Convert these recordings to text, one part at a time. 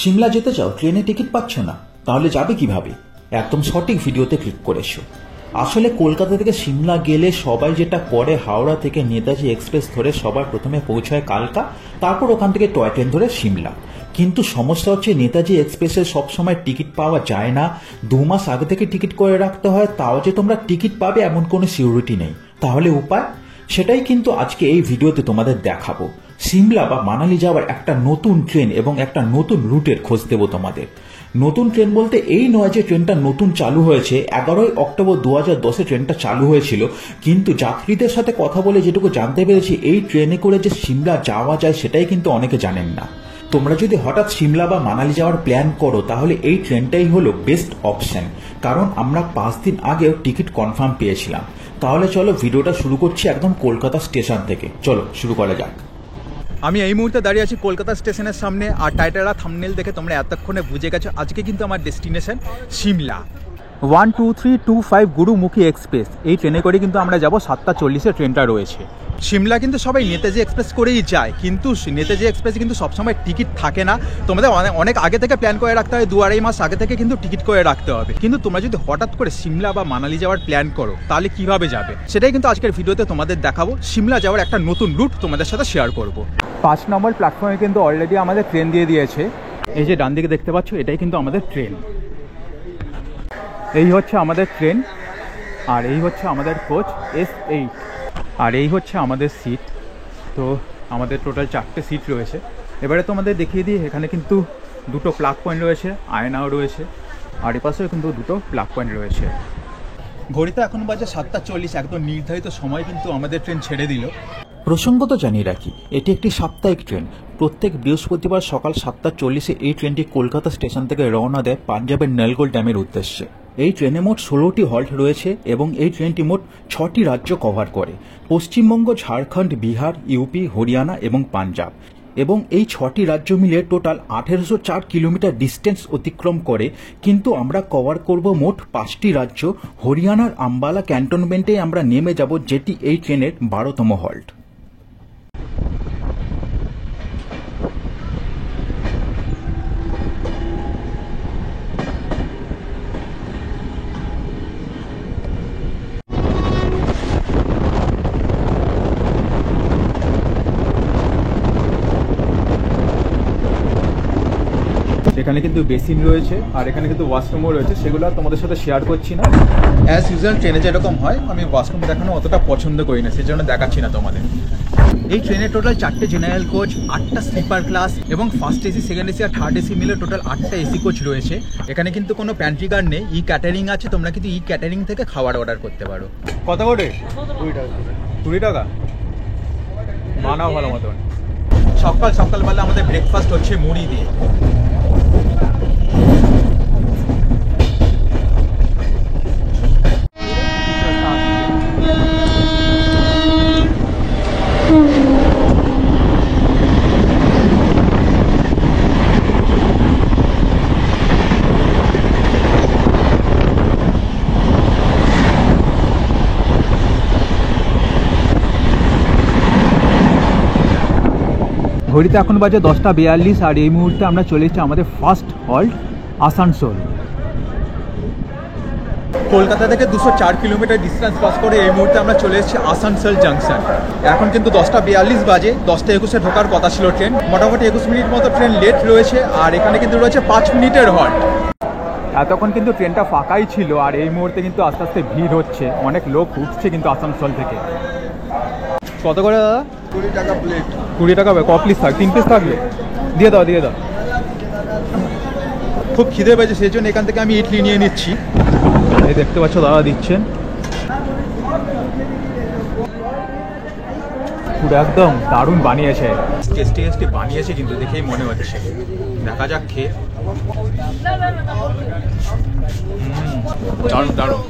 সিমলা যেতে চাও, ট্রেনে টিকিট পাচ্ছ না, তাহলে যাবে কিভাবে? একদম সঠিক ভিডিওতে ক্লিক করেছো। আসলে কলকাতা থেকে সিমলা গেলে সবাই যেটা করে, হাওড়া থেকে নেতাজি এক্সপ্রেস ধরে সবার প্রথমে পৌঁছায় কালকা, তারপর ওখান থেকে টয় ট্রেন ধরে সিমলা। কিন্তু সমস্যা হচ্ছে নেতাজি এক্সপ্রেসে সবসময় টিকিট পাওয়া যায় না, 2 মাস আগে থেকে টিকিট করে রাখতে হয়। তাও যে তোমরা টিকিট পাবে এমন কোনো সিউরিটি নেই। তাহলে উপায়? সেটাই কিন্তু আজকে এই ভিডিওতে তোমাদের দেখাবো। সিমলা বা মানালি যাওয়ার একটা নতুন ট্রেন এবং একটা নতুন রুটের খোঁজ দেবো তোমাদের। নতুন ট্রেন বলতে এই নয় যে ট্রেনটা নতুন চালু হয়েছে, 11ই অক্টোবর 2010-এ ট্রেনটা চালু হয়েছিল। কিন্তু যাত্রীদের সাথে কথা বলে যেটুকু জানতে পেরেছি, এই ট্রেনে করে যে সিমলা যাওয়া যায় সেটাই কিন্তু অনেকে জানেন না। তোমরা যদি হঠাৎ সিমলা বা মানালি যাওয়ার প্ল্যান করো, তাহলে এই ট্রেনটাই হলো বেস্ট অপশন, কারণ আমরা 5 দিন আগেও টিকিট কনফার্ম পেয়েছিলাম। তাহলে চলো ভিডিওটা শুরু করছি একদম কলকাতা স্টেশন থেকে। চলো শুরু করা যাক। আমি এই মুহূর্তে দাঁড়িয়ে আছি কলকাতা স্টেশনের সামনে, আর টাইটেল আর থাম্বনেল দেখে তোমরা এতক্ষণে বুঝে গেছো আজকে কিন্তু আমার ডেস্টিনেশন সিমলা। 12325 গুরুমুখী এক্সপ্রেস, এই ট্রেনে করে কিন্তু আমরা যাব 7:40-এ ট্রেনটা রয়েছে। সিমলা কিন্তু সবাই নেতাজি এক্সপ্রেস করেই যায়, কিন্তু নেতাজি এক্সপ্রেসে কিন্তু সবসময় টিকিট থাকে না। তোমাদের অনেক আগে থেকে প্ল্যান করে রাখতে হয়, 2-2.5 মাস আগে থেকে কিন্তু টিকিট করে রাখতে হবে। কিন্তু তোমরা যদি হঠাৎ করে সিমলা বা মানালি যাওয়ার প্ল্যান করো, তাহলে কিভাবে যাবে সেটাই কিন্তু আজকের ভিডিওতে তোমাদের দেখাবো। সিমলা যাওয়ার একটা নতুন রুট তোমাদের সাথে শেয়ার করব। 5 নম্বর প্ল্যাটফর্মে কিন্তু অলরেডি আমাদের ট্রেন দিয়ে দিয়েছে। এই যে ডান দিকে দেখতে পাচ্ছ, এটাই কিন্তু আমাদের ট্রেন। এই হচ্ছে আমাদের ট্রেন, আর এই হচ্ছে আমাদের কোচ S8, আর এই হচ্ছে আমাদের সিট। তো আমাদের টোটাল 4টে সিট রয়েছে। এবারে তোমাদের দেখিয়ে দিই, এখানে কিন্তু 2টো প্লাগ পয়েন্ট রয়েছে, আয়নাও রয়েছে, আর এপাশেও কিন্তু 2টো প্লাগ পয়েন্ট রয়েছে। ঘড়িতে এখন বাজে 7:40, একদম নির্ধারিত সময় কিন্তু আমাদের ট্রেন ছেড়ে দিল। প্রসঙ্গত জানিয়ে রাখি, এটি একটি সাপ্তাহিক ট্রেন। প্রত্যেক বৃহস্পতিবার সকাল 7:40-এ এই ট্রেনটি কলকাতা স্টেশন থেকে রওনা দেয় পাঞ্জাবের নেলগোল ড্যামের উদ্দেশ্যে। এই ট্রেনে মোট 16টি হল্ট রয়েছে এবং এই ট্রেনটি মোট 6টি রাজ্য কভার করে: পশ্চিমবঙ্গ, ঝাড়খণ্ড, বিহার, ইউপি, হরিয়ানা এবং পাঞ্জাব। এবং এই 6টি রাজ্য মিলে টোটাল 1804 কিলোমিটার ডিস্টেন্স অতিক্রম করে। কিন্তু আমরা কভার করব মোট 5টি রাজ্য। হরিয়ানার আম্বালা ক্যান্টনমেন্টে আমরা নেমে যাব, যেটি এই ট্রেনের 12তম হল্ট। এখানে কিন্তু বেসিন রয়েছে, আর এখানে কিন্তু ওয়াশরুমও রয়েছে, সেগুলো তোমাদের সাথে শেয়ার করছি না। অ্যাজ ইউজুয়াল ট্রেনে যেরকম হয়, আমি ওয়াশরুম দেখানো অতটা পছন্দ করি না, সেজন্য দেখাচ্ছি না তোমাদের। এই ট্রেনে টোটাল 4টে জেনারেল কোচ, 8টা স্লিপার ক্লাস এবং ফার্স্ট এসি, সেকেন্ড এসি আর থার্ড এসি মিলে টোটাল 8টা এসি কোচ রয়েছে। এখানে কিন্তু কোনো প্যান্ট্রি কার নেই, ক্যাটারিং আছে। তোমরা কিন্তু ক্যাটারিং থেকে খাবার অর্ডার করতে পারো। কত করে? 20 টাকা। মানাও ভালো মতন। সকালবেলা আমাদের ব্রেকফাস্ট হচ্ছে মুড়ি দিয়ে। ঘড়িতে এখন বাজে 10:42, আর এই মুহূর্তে আমরা চলে এসেছি আমাদের ফার্স্ট হল্ট আসানসোল। কলকাতা থেকে 204 কিলোমিটার ডিস্টেন্স ক্রস করে এই মুহূর্তে আমরা চলে এসেছি আসানসোল জাংশন। এখন কিন্তু 10:42 বাজে। 10:21-এ ঢোকার কথা ছিল ট্রেন, মোটামুটি 21 মিনিট মতো ট্রেন লেট রয়েছে। আর এখানে কিন্তু রয়েছে 5 মিনিটের হল্ট। এতক্ষণ কিন্তু ট্রেনটা ফাঁকাই ছিল, আর এই মুহূর্তে কিন্তু আস্তে আস্তে ভিড় হচ্ছে, অনেক লোক উঠছে কিন্তু আসানসোল থেকে। কত করে দাদা? 20 টাকা প্লেট। 20 টাকা। ক পিস থাক? 3 পিস থাকবে? দিয়ে দাও। খুব খিদে পেয়েছে, সেই জন্য এখান থেকে আমি ইডলি নিয়ে নিচ্ছি। এই দেখতে পাচ্ছ দাদা দিচ্ছেন, পুরো একদম দারুণ বানিয়েছে, টেস্টি বানিয়েছে কিন্তু দেখেই মনে হচ্ছে। দেখা যাক খেয়ে। দারুণ।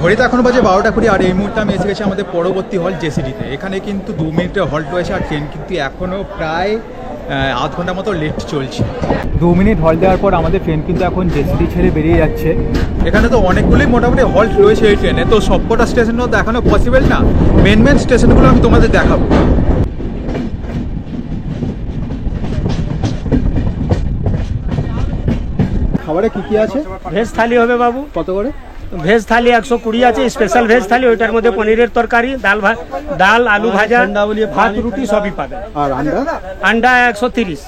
ঘড়িতে এখন বাজে 12:20, আর এই মুহূর্তে আমি এসে গেছি আমাদের পরবর্তী হল জেসিডিতে। এখানে কিন্তু 2 মিনিটের হল্ট রয়েছে, আর ট্রেন কিন্তু এখনও প্রায় আধ ঘন্টা মতো লেট চলছে। 2 মিনিট হল্ট দেওয়ার পর আমাদের ট্রেন কিন্তু এখন জেসিডি ছেড়ে বেরিয়ে যাচ্ছে। এখানে তো অনেকগুলোই মোটামুটি হল্ট রয়েছে এই ট্রেনে, তো সবকটা স্টেশনও দেখানো পসিবল না। মেন স্টেশনগুলো আমি তোমাদের দেখাবো। খাবারে কি আছে? ভেজ থালি হবে বাবু। কত করে? ভেজ থালি 120 আছে, স্পেশাল ভেজ থালি, ওইটার মধ্যে পনিরের তরকারি, ডাল আলু ভাজা, ভাত রুটি সবই পাবে। আর আন্ডা 130।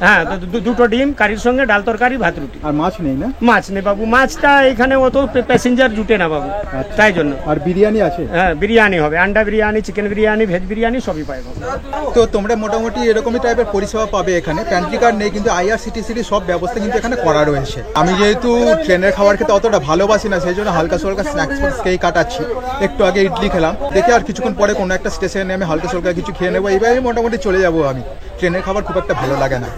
হ্যাঁ, দুটো ডিম কারির সঙ্গে ডাল তরকারি ভাত রুটি। আর মাছ নেই না? মাছ নেই বাবু, মাছটা এখানে অত প্যাসেঞ্জার জুটে না বাবু, তাই জন্য। আর বিরিয়ানি আছে? হ্যাঁ, বিরিয়ানি হবে, আন্ডা বিরিয়ানি, চিকেন বিরিয়ানি, ভেজ বিরিয়ানি সবই পাবে। তো তোমরা মোটামুটি এরকমই টাইপের পরিষেবা পাবে এখানে। প্যান্ট্রি কার্ড নেই, কিন্তু আইআরসিটিসির সব ব্যবস্থা কিন্তু এখানে করা রয়েছে। আমি যেহেতু ট্রেনের খাবার খেতে অতটা ভালোবাসি না, সেই জন্য হালকা সোলকা স্ন্যাক্স খেয়ে কাটাচ্ছি। একটু আগে ইডলি খেলাম, দেখি আর কিছুক্ষণ পরে কোনো একটা স্টেশনে নেমে হালকা সোলকা কিছু খেয়ে নেবো। এইভাবে মোটামুটি চলে যাবো আমি। ট্রেনের খাবার খুব একটা ভালো লাগে না।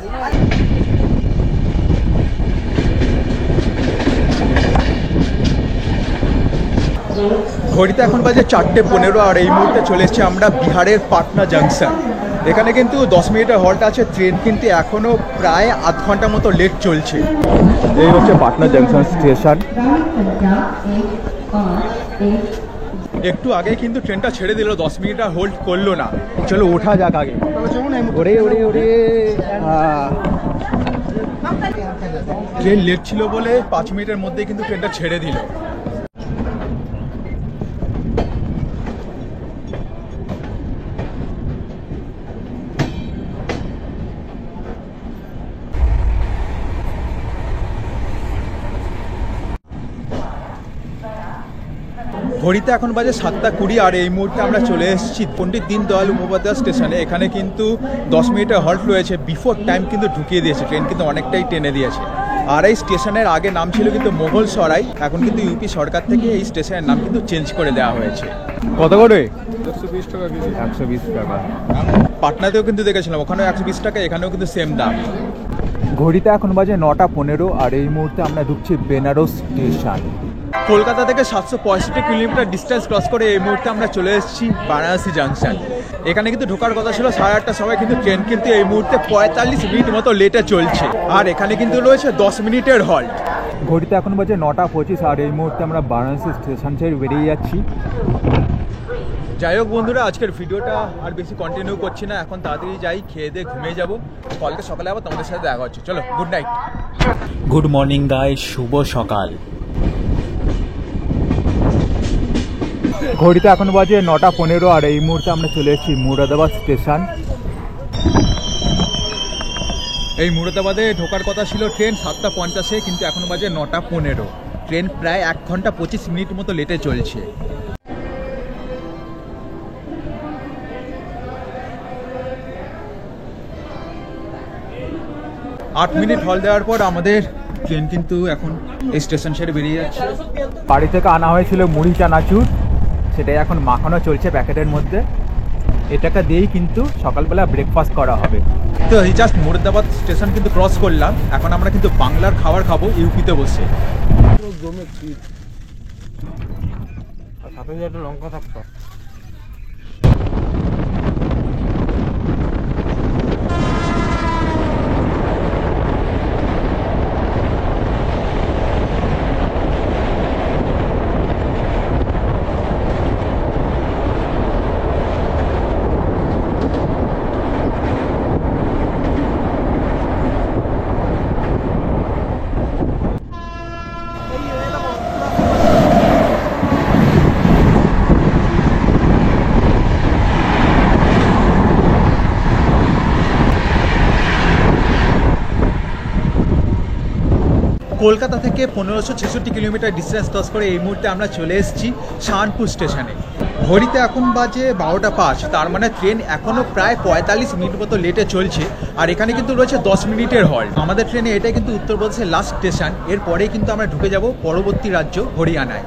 ঘড়িতে এখন বাজে 4:15, আর এই মুহূর্তে চলে এসেছি আমরা বিহারের পাটনা জাংশন। এখানে কিন্তু 10 মিনিটের হল্ট আছে। ট্রেন কিন্তু এখনো প্রায় আধ ঘন্টা মতো লেট চলছে। এই হচ্ছে পাটনা জাংশন স্টেশন। একটু আগে কিন্তু ট্রেনটা ছেড়ে দিল, 10 মিনিট আর হোল্ড করলো না। চলো ওঠা যাক আগে। ট্রেন লেট ছিল বলে 5 মিনিটের মধ্যে কিন্তু ট্রেনটা ছেড়ে দিল। ঘড়িতে এখন বাজে 7:20, আর এই মুহূর্তে আমরা চলে এসেছি পণ্ডিত দীনদয়াল উপাধ্যায় স্টেশনে। এখানে কিন্তু 10 মিনিটের হল্ট রয়েছে। বিফোর টাইম কিন্তু ঢুকিয়ে দিয়েছে, ট্রেন কিন্তু অনেকটাই টেনে দিয়েছে। আর এই স্টেশনের আগে নাম ছিল কিন্তু মোগল সরাই, এখন কিন্তু ইউপি সরকার থেকে এই স্টেশনের নাম কিন্তু চেঞ্জ করে দেওয়া হয়েছে। কত করে? 120 টাকা। 120 টাকা। পাটনাতেও কিন্তু দেখেছিলাম, ওখানেও 120 টাকা, এখানেও কিন্তু সেম দাম। ঘড়িতে এখন বাজে 9:15, আর এই মুহূর্তে আমরা ঢুকছি বেনারস স্টেশন। কলকাতা থেকে 765 কিলোমিটার ডিস্টেন্স ক্রস করে এই মুহূর্তে আমরা চলে এসেছি বারাণসী জাংশন। এখানে কিন্তু ঢোকার কথা ছিল 8:30 সময়, কিন্তু ট্রেন কিন্তু এই মুহূর্তে 45 মিনিট মতো লেটে চলছে। আর এখানে কিন্তু রয়েছে 10 মিনিটের হল্ট। ঘড়িতে এখন বাজে 9:25, আর এই মুহূর্তে আমরা বারাণসী স্টেশন ছেড়ে বেরিয়ে যাচ্ছি। যাই হোক বন্ধুরা, আজকের ভিডিওটা আর বেশি কন্টিনিউ করছি না। এখন তাড়াতাড়ি যাই, খেয়ে দিয়ে ঘুমিয়ে যাবো। কালকে সকালে আবার তোমাদের সাথে দেখা হচ্ছে। চলো, good night. Good morning guys, শুভ সকাল। ঘড়িতে এখন বাজে 9:15, আর এই মুহূর্তে আমরা চলে এসেছি মুরাদাবাদ স্টেশন। এই মুরাদাবাদে ঢোকার কথা ছিল ট্রেন 7:50, কিন্তু এখন বাজে 9:15। ট্রেন প্রায় 1 ঘন্টা 25 মিনিট মতো লেটে চলছে। আট মিনিট হল দেওয়ার পর আমাদের ট্রেন কিন্তু এখন এই স্টেশন ছেড়ে বেরিয়ে যাচ্ছে। বাড়ি থেকে আনা হয়েছিল মুড়ি চানাচুর, সেটাই এখন মাখানো চলছে প্যাকেটের মধ্যে। এটাকে দিয়েই কিন্তু সকালবেলা ব্রেকফাস্ট করা হবে। তো এই জাস্ট মুরাদাবাদ স্টেশন কিন্তু ক্রস করলাম। এখন আমরা কিন্তু বাংলার খাবার খাবো ইউপিতে বসে। সাথে একটা লঙ্কা থাকতো। কলকাতা থেকে 1566 কিলোমিটার ডিস্টেন্স ক্রস করে এই মুহূর্তে আমরা চলে এসেছি শানপুর স্টেশনে। ঘড়িতে এখন বাজে 12:05, তার মানে ট্রেন এখনও প্রায় 45 মিনিট মতো লেটে চলছে। আর এখানে কিন্তু রয়েছে 10 মিনিটের হল্ট। আমাদের ট্রেনে এটাই কিন্তু উত্তরপ্রদেশের লাস্ট স্টেশন। এরপরেই কিন্তু আমরা ঢুকে যাব পরবর্তী রাজ্য হরিয়ানায়।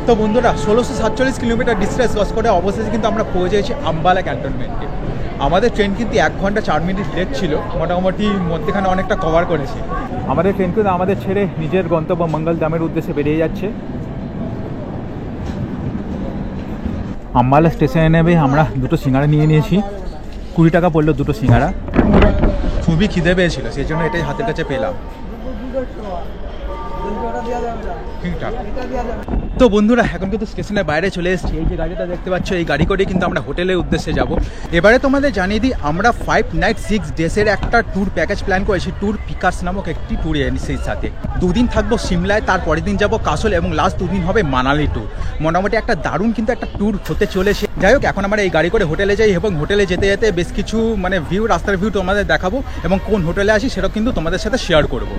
তো বন্ধুরা 1647 কিলোমিটার ডিস্টেন্স ক্রস করে অবশেষে কিন্তু আমরা পৌঁছেছি আম্বালা ক্যান্টনমেন্টে। আমাদের ট্রেন কিন্তু 1 ঘন্টা 4 মিনিট লেট ছিল, মোটামুটি মধ্যখানে অনেকটা কভার করেছি। আমাদের ট্রেন কিন্তু আমাদের ছেড়ে নিজের গন্তব্য মঙ্গলধামের উদ্দেশ্যে বেরিয়ে যাচ্ছে। আম্বালা স্টেশনে নেবে আমরা দুটো সিঙ্গারা নিয়ে নিয়েছি, 20 টাকা পড়লো দুটো সিঙ্গারা। খুবই খিদে পেয়েছিল, সেই জন্য এটাই হাতের কাছে পেলাম। ঠিকঠাক। তো বন্ধুরা এখন কিন্তু স্টেশনের বাইরে চলে এসেছি। এই যে গাড়িটা দেখতে পাচ্ছ, এই গাড়ি করে কিন্তু আমরা হোটেলের উদ্দেশ্যে যাব। এবারে তোমাদের জানিয়ে দিই, আমরা 5 নাইট 6 ডেজের একটা ট্যুর প্যাকেজ প্ল্যান করেছি, ট্যুর পিকার্স নামক একটি ট্যুর এজেন্সির সাথে। 2 দিন থাকবো সিমলায়, তারপরের দিন যাব কাসল এবং লাস্ট 2 দিন হবে মানালি ট্যুর। মোটামুটি একটা দারুণ কিন্তু একটা ট্যুর হতে চলেছে। যাই হোক, এখন আমরা এই গাড়ি করে হোটেলে যাই এবং হোটেলে যেতে যেতে বেশ কিছু ভিউ, রাস্তার ভিউ তোমাদের দেখাবো এবং কোন হোটেলে আসি সেটাও কিন্তু তোমাদের সাথে শেয়ার করবো।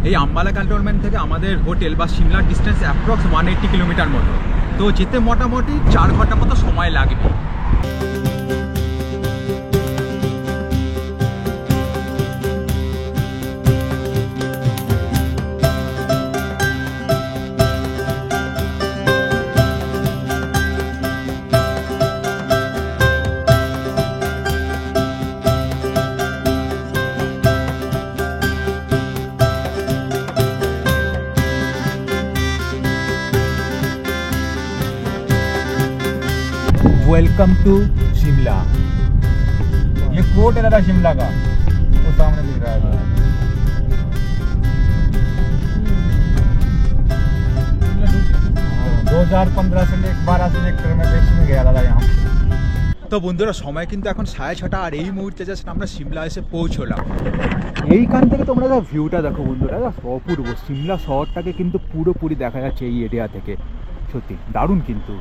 এই আম্বালা ক্যান্টনমেন্ট থেকে আমাদের হোটেল বা সিমলার ডিস্টেন্স অ্যাপ্রক্স 180 কিলোমিটার মতো। তো যেতে মোটামুটি 4 ঘন্টা মতো সময় লাগবে। Welcome to Shimla. ये कोट है दादा शिमला का, वो सामने दिख रहा है। 2015 से 12 से लेकर मैं टैक्सी में गया दादा यहाँ। তো বন্ধুরা সময় কিন্তু এখন 6:30 আর এই মুহূর্তে জাস্ট আমরা সিমলা এসে পৌঁছলাম। এইখান থেকে তোমরা ভিউটা দেখো বন্ধুরা, অপূর্ব। সিমলা শহরটাকে কিন্তু পুরোপুরি দেখা যাচ্ছে এই এরিয়া থেকে, সত্যি দারুণ কিন্তু।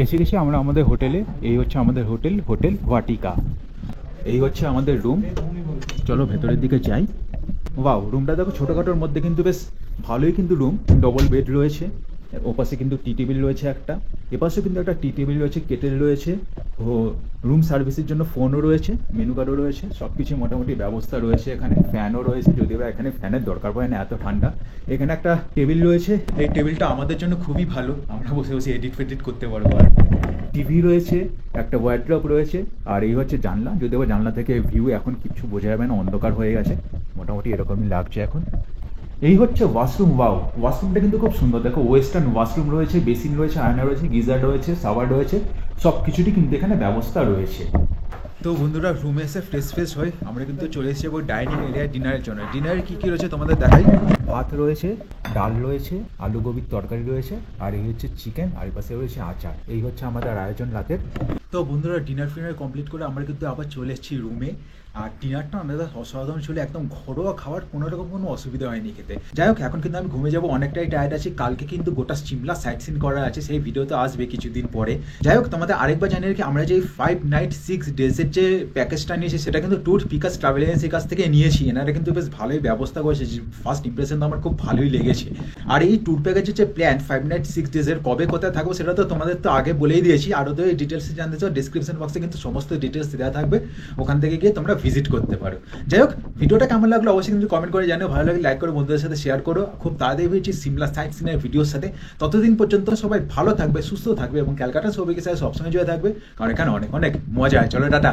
এসে গেছি আমরা আমাদের হোটেলে। এই হচ্ছে আমাদের হোটেল, হোটেল ভাটিকা। এই হচ্ছে আমাদের রুম। চলো ভেতরের দিকে যাই। ওয়াও, রুমটা দেখো ছোটোখাটোর মধ্যে কিন্তু বেশ ভালোই কিন্তু রুম। ডবল বেড রয়েছে, ওপাশে কিন্তু টি টেবিল রয়েছে একটা, এপাশে কিন্তু একটা টি টেবিল রয়েছে, কেটেল রয়েছে, ও রুম সার্ভিসের জন্য ফোনও রয়েছে, মেনু কার্ডও রয়েছে, সব কিছু মোটামুটি ব্যবস্থা রয়েছে এখানে। ফ্যানও রয়েছে, যদিও এখানে ফ্যানের দরকার পড়ে না, এত ঠান্ডা। এখানে একটা টেবিল রয়েছে, এই টেবিলটা আমাদের জন্য খুবই ভালো, আমরা বসে বসে এডিট ফেডিট করতে পারবো। আর টিভি রয়েছে, একটা ওয়ার্ড্রপ রয়েছে, আর এই হচ্ছে জানলা। যদিও জানলা থেকে ভিউ এখন কিছু বোঝা যাবে না, অন্ধকার হয়ে গেছে, মোটামুটি এরকমই লাগছে এখন। এই হচ্ছে ওয়াশরুম। ওয়াও, ওয়াশরুমটা কিন্তু খুব সুন্দর। দেখো ওয়েস্টার্ন ওয়াশরুম রয়েছে, বেসিন রয়েছে, আয়না রয়েছে, গিজার রয়েছে, শাওয়ার রয়েছে, সব কিছুরই কিন্তু এখানে ব্যবস্থা রয়েছে। তো বন্ধুরা রুমে এসে ফ্রেশ হয়ে আমরা কিন্তু চলে এসেছি ডাইনিং এরিয়ায় ডিনারের জন্য। ডিনারে কী কী রয়েছে তোমাদের দেখাই। ভাত রয়েছে, ডাল রয়েছে, আলু গোবির তরকারি রয়েছে, আর এই হচ্ছে চিকেন, আর এই পাশে রয়েছে আচার। এই হচ্ছে আমাদের আয়োজন রাতের। তো বন্ধুরা ডিনার ফিনার কমপ্লিট করে আমরা কিন্তু আবার চলে এসেছি রুমে। আর ডিনারটা আমাদের অসাধারণ ছিল, একদম ঘরোয়া খাবার, কোনো রকম কোনো অসুবিধা হয়নি খেতে। যাই হোক, এখন কিন্তু আমি ঘুমে যাবো, অনেকটাই টায়ার্ড আছি। কালকে কিন্তু গোটা সিমলা সাইট সিন করা আছে, সেই ভিডিও তো আসবে কিছুদিন পরে। যাই হোক, তোমাদের আরেকবার জানিয়ে রাখি, আমরা যে 5 নাইট 6 ডেজের যে প্যাকেজটা নিয়েছি সেটা কিন্তু ট্যুর পিকার্স ট্রাভেল এজেন্সির কাছ থেকে নিয়েছি। এনারা কিন্তু বেশ ভালোই ব্যবস্থা করেছে, ফার্স্ট ইমপ্রেশন তো আমার খুব ভালোই লেগেছে। আর এই ট্যুর প্যাকেজের যে প্ল্যান 5 নাইট 6 ডেজের কবে কোথায় থাকবো সেটা তো তোমাদের তো আগে বলেই দিয়েছি। আরও তো এই ডিটেলস জানতে চাও, ডিসক্রিপশন বক্সে কিন্তু সমস্ত ডিটেলস দেওয়া থাকবে, ওখান থেকে গিয়ে তোমরা ভিজিট করতে পারো। যাই হোক, ভিডিওটা কেমন লাগলো অবশ্যই কিন্তু কমেন্ট করে জানিও। ভালো লাগে লাইক করে বন্ধুদের সাথে শেয়ার করো। খুব তাড়াতাড়ি হয়েছি সিমলা সাইট সিনের ভিডিওর সাথে। ততদিন পর্যন্ত সবাই ভালো থাকবে, সুস্থ থাকবে এবং ক্যালকাটা সবাইকে সাথে সবসময় জয় থাকবে, কারণ এখানে অনেক অনেক মজা হয়। চলো টাটা।